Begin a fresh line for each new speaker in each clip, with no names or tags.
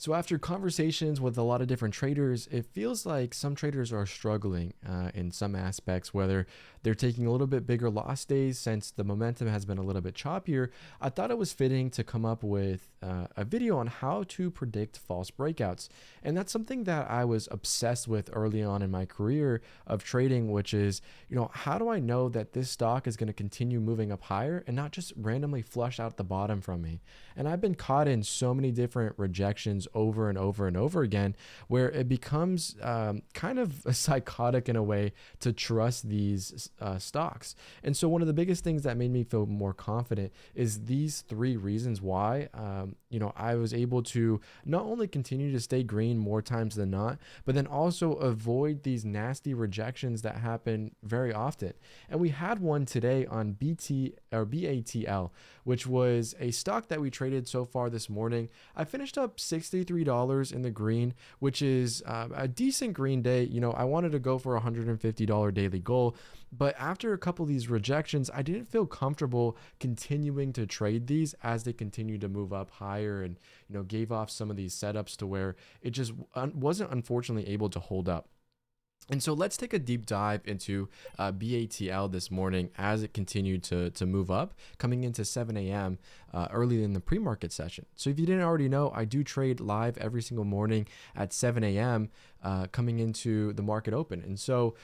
So after conversations with a lot of different traders, it feels like some traders are struggling in some aspects, whether they're taking a little bit bigger loss days since the momentum has been a little bit choppier. I thought it was fitting to come up with a video on how to predict false breakouts. And that's something that I was obsessed with early on in my career of trading, which is, how do I know that this stock is going to continue moving up higher and not just randomly flush out the bottom from me? And I've been caught in so many different rejections over and over and over again, where it becomes kind of psychotic in a way to trust these stocks. And so one of the biggest things that made me feel more confident is these three reasons why, I was able to not only continue to stay green more times than not, but then also avoid these nasty rejections that happen very often. And we had one today on BATL, which was a stock that we traded so far this morning. I finished up $63 in the green, which is a decent green day. I wanted to go for a $150 daily goal, but after a couple of these rejections, I didn't feel comfortable continuing to trade these as they continued to move up higher and, gave off some of these setups to where it just wasn't unfortunately able to hold up. And so let's take a deep dive into BATL this morning as it continued to move up, coming into 7 a.m. Early in the pre-market session. So if you didn't already know, I do trade live every single morning at 7 a.m. Coming into the market open. And so,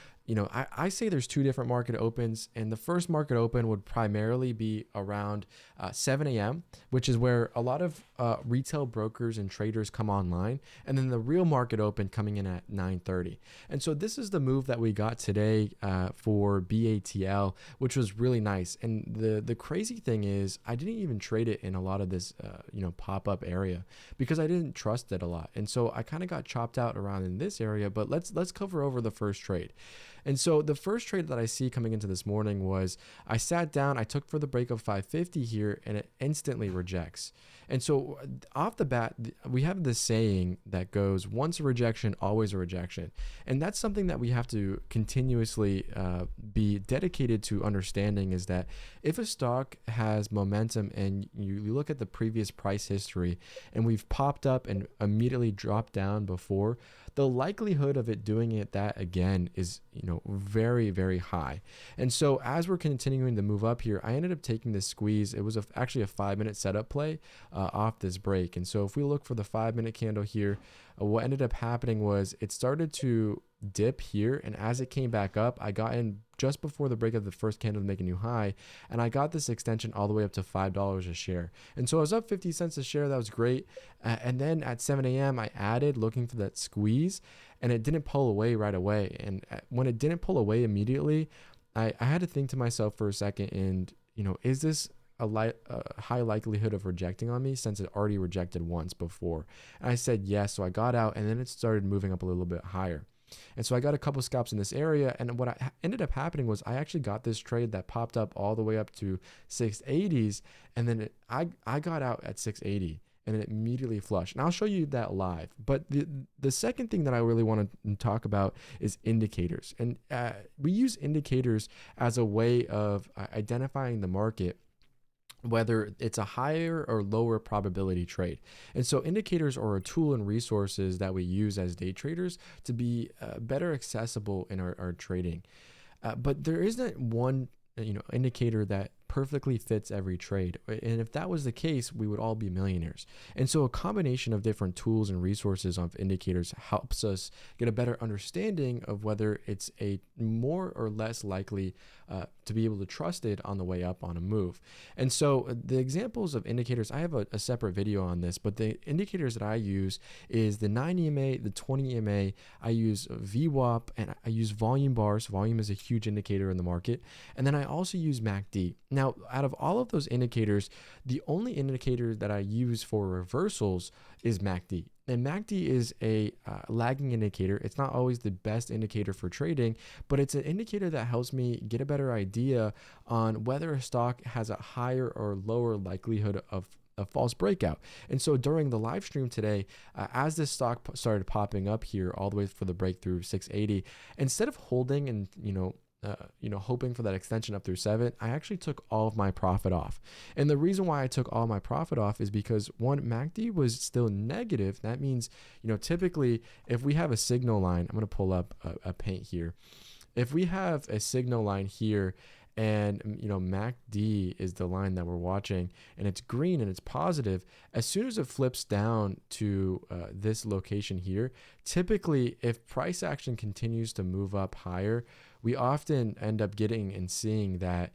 I say there's two different market opens, and the first market open would primarily be around 7 a.m., which is where a lot of retail brokers and traders come online, and then the real market open coming in at 9:30. And so this is the move that we got today for BATL, which was really nice. And the crazy thing is, I didn't even trade it in a lot of this pop-up area because I didn't trust it a lot. And so I kind of got chopped out around in this area, but let's cover over the first trade. And so the first trade that I see coming into this morning was I sat down, I took for the break of 550 here, and it instantly rejects. And so off the bat, we have this saying that goes, once a rejection, always a rejection. And that's something that we have to continuously be dedicated to understanding, is that if a stock has momentum and you look at the previous price history and we've popped up and immediately dropped down before, the likelihood of it doing that again is, very, very high. And so as we're continuing to move up here, I ended up taking this squeeze. It was actually a 5-minute setup play off this break. And so if we look for the 5-minute candle here, what ended up happening was it started to dip here, and as it came back up, I got in just before the break of the first candle to make a new high, and I got this extension all the way up to $5 a share. And so I was up 50 cents a share. That was great. And then at 7 a.m. I added looking for that squeeze, and it didn't pull away right away. And when it didn't pull away immediately, I had to think to myself for a second, and is this a high likelihood of rejecting on me since it already rejected once before? And I said yes, so I got out, and then it started moving up a little bit higher. And so I got a couple scalps in this area, and what ended up happening was I actually got this trade that popped up all the way up to 680s, and then I got out at 680, and it immediately flushed. And I'll show you that live. But the second thing that I really want to talk about is indicators. And we use indicators as a way of identifying the market, whether it's a higher or lower probability trade. And so indicators are a tool and resources that we use as day traders to be better accessible in our trading. But there isn't one indicator that perfectly fits every trade. And if that was the case, we would all be millionaires. And so a combination of different tools and resources of indicators helps us get a better understanding of whether it's a more or less likely to be able to trust it on the way up on a move. And so the examples of indicators, I have a separate video on this, but the indicators that I use is the 9 EMA, the 20 EMA. I use VWAP, and I use volume bars. Volume is a huge indicator in the market. And then I also use MACD. Now, out of all of those indicators, the only indicator that I use for reversals is MACD. And MACD is a lagging indicator. It's not always the best indicator for trading, but it's an indicator that helps me get a better idea on whether a stock has a higher or lower likelihood of a false breakout. And so during the live stream today, as this stock started popping up here all the way for the breakthrough 680, instead of holding and hoping for that extension up through 7, I actually took all of my profit off. And the reason why I took all my profit off is because one, MACD was still negative. That means, typically if we have a signal line, I'm going to pull up a paint here. If we have a signal line here and MACD is the line that we're watching and it's green and it's positive, as soon as it flips down to this location here, typically if price action continues to move up higher, we often end up getting and seeing that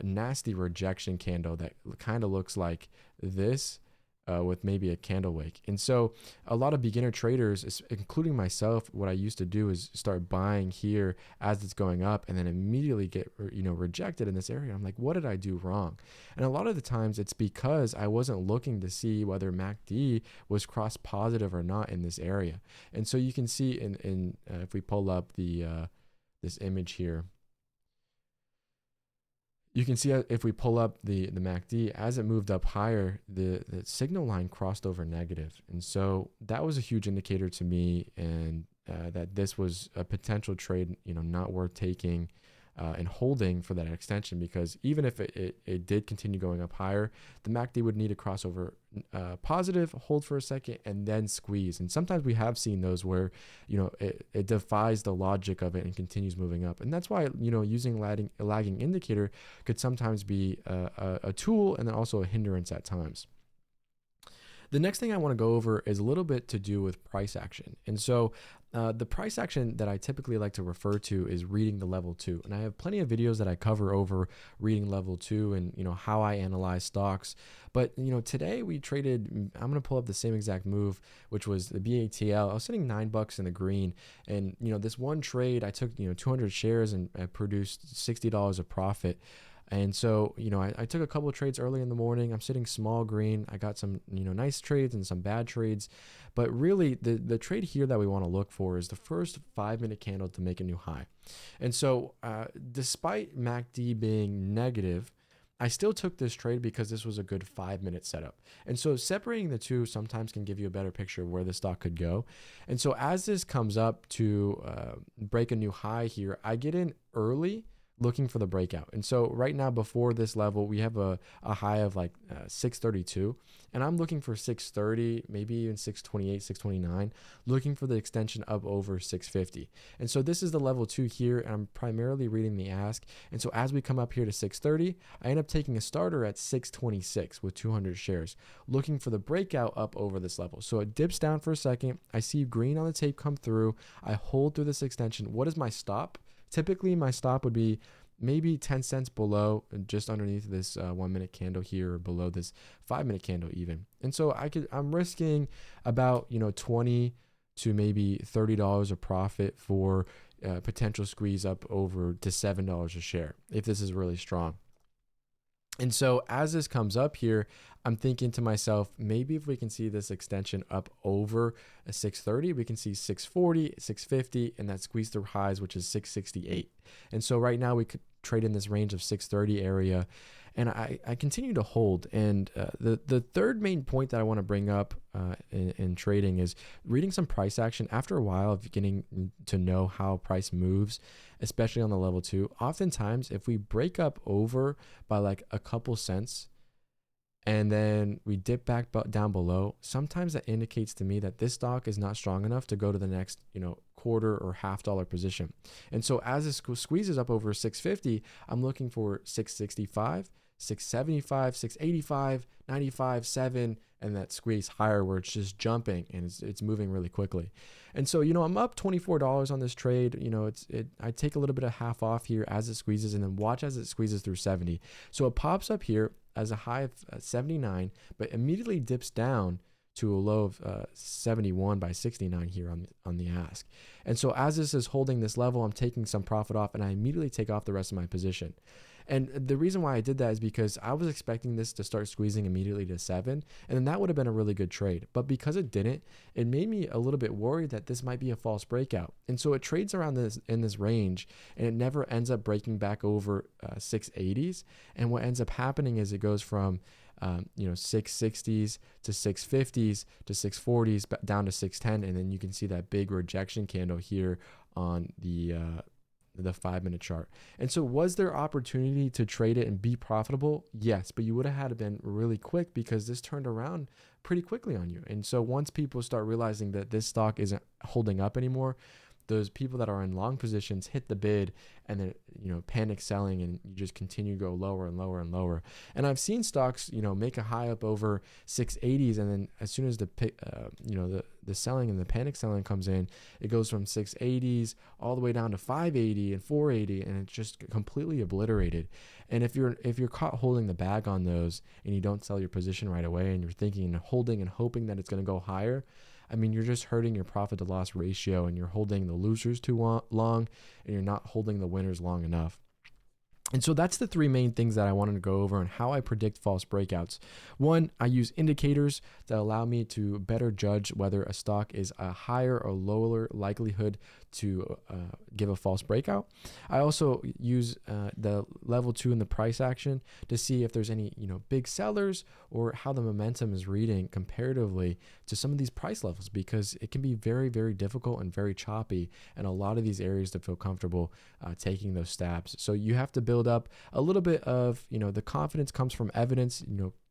nasty rejection candle that kind of looks like this, with maybe a candle wick. And so a lot of beginner traders, including myself, what I used to do is start buying here as it's going up and then immediately get rejected in this area. I'm like, what did I do wrong? And a lot of the times it's because I wasn't looking to see whether MACD was cross positive or not in this area. And so you can see in if we pull up the this image here, you can see if we pull up the MACD, as it moved up higher, the signal line crossed over negative. And so that was a huge indicator to me, and that this was a potential trade, not worth taking and holding for that extension, because even if it did continue going up higher, the MACD would need to cross over positive, hold for a second, and then squeeze. And sometimes we have seen those where it defies the logic of it and continues moving up. And that's why using a lagging indicator could sometimes be a tool and then also a hindrance at times. The next thing I want to go over is a little bit to do with price action. And so the price action that I typically like to refer to is reading the level 2. And I have plenty of videos that I cover over reading level 2 and how I analyze stocks. But today we traded, I'm going to pull up the same exact move, which was the BATL. I was sitting $9 in the green, and this one trade I took 200 shares and I produced $60 of profit. And so, I took a couple of trades early in the morning. I'm sitting small green. I got some, nice trades and some bad trades. But really, the trade here that we want to look for is the first 5-minute candle to make a new high. And so, despite MACD being negative, I still took this trade because this was a good 5-minute setup. And so separating the two sometimes can give you a better picture of where the stock could go. And so as this comes up to break a new high here, I get in early looking for the breakout. And so right now, before this level, we have a high of like 632, and I'm looking for 630, maybe even 628, 629, looking for the extension up over 650. And so this is the level 2 here, and I'm primarily reading the ask. And so as we come up here to 630, I end up taking a starter at 626 with 200 shares, looking for the breakout up over this level. So it dips down for a second. I see green on the tape come through. I hold through this extension. What is my stop? Typically, my stop would be maybe 10 cents below, just underneath this 1-minute candle here, or below this 5-minute candle even. And so I'm risking about $20 to maybe $30 of profit for potential squeeze up over to $7 a share if this is really strong. And so as this comes up here, I'm thinking to myself, maybe if we can see this extension up over a 630, we can see 640, 650, and that squeeze through highs, which is 668. And so right now we could trade in this range of 630 area. And I continue to hold. And the third main point that I want to bring up in trading is reading some price action. After a while of getting to know how price moves, especially on the level 2, oftentimes if we break up over by like a couple cents and then we dip back down below, sometimes that indicates to me that this stock is not strong enough to go to the next quarter or $half position. And so as this squeezes up over 650, I'm looking for 665, 675, 685, 95, 7, and that squeeze higher where it's just jumping and it's moving really quickly. And so, I'm up $24 on this trade. I take a little bit of half off here as it squeezes, and then watch as it squeezes through 70. So it pops up here as a high of 79, but immediately dips down to a low of 71 by 69 here on the ask. And so as this is holding this level, I'm taking some profit off, and I immediately take off the rest of my position. And the reason why I did that is because I was expecting this to start squeezing immediately to 7, and then that would have been a really good trade. But because it didn't, it made me a little bit worried that this might be a false breakout. And so it trades around in this range, and it never ends up breaking back over 680s. And what ends up happening is it goes from 660s to 650s to 640s down to 610, and then you can see that big rejection candle here on the the 5-minute chart. And so was there opportunity to trade it and be profitable? Yes, but you would have had to been really quick because this turned around pretty quickly on you. And so once people start realizing that this stock isn't holding up anymore, those people that are in long positions hit the bid and then, panic selling, and you just continue to go lower and lower and lower. And I've seen stocks, make a high up over 680s. And then as soon as the selling and the panic selling comes in, it goes from 680s all the way down to 580 and 480, and it's just completely obliterated. And if you're caught holding the bag on those and you don't sell your position right away and you're thinking and holding and hoping that it's going to go higher, I mean, you're just hurting your profit to loss ratio, and you're holding the losers too long and you're not holding the winners long enough. And so that's the three main things that I wanted to go over on how I predict false breakouts. One, I use indicators that allow me to better judge whether a stock is a higher or lower likelihood to give a false breakout. I also use the level 2 in the price action to see if there's any big sellers or how the momentum is reading comparatively to some of these price levels, because it can be very, very difficult and very choppy in a lot of these areas to feel comfortable taking those stabs. So you have to build up a little bit of, the confidence comes from evidence.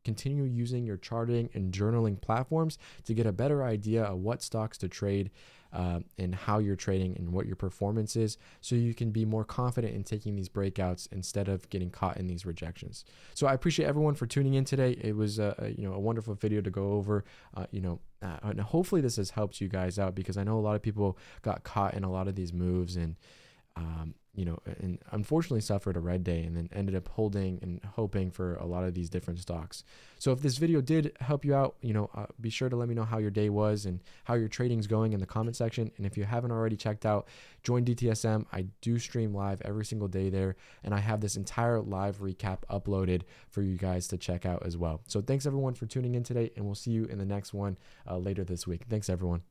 Continue using your charting and journaling platforms to get a better idea of what stocks to trade and how you're trading and what your performance is, so you can be more confident in taking these breakouts instead of getting caught in these rejections. So I appreciate everyone for tuning in today. It was a wonderful video to go over, and hopefully this has helped you guys out, because I know a lot of people got caught in a lot of these moves and and unfortunately suffered a red day and then ended up holding and hoping for a lot of these different stocks. So if this video did help you out, be sure to let me know how your day was and how your trading's going in the comment section. And if you haven't already checked out Join DTSM, I do stream live every single day there, and I have this entire live recap uploaded for you guys to check out as well. So thanks everyone for tuning in today, and we'll see you in the next one later this week. Thanks everyone.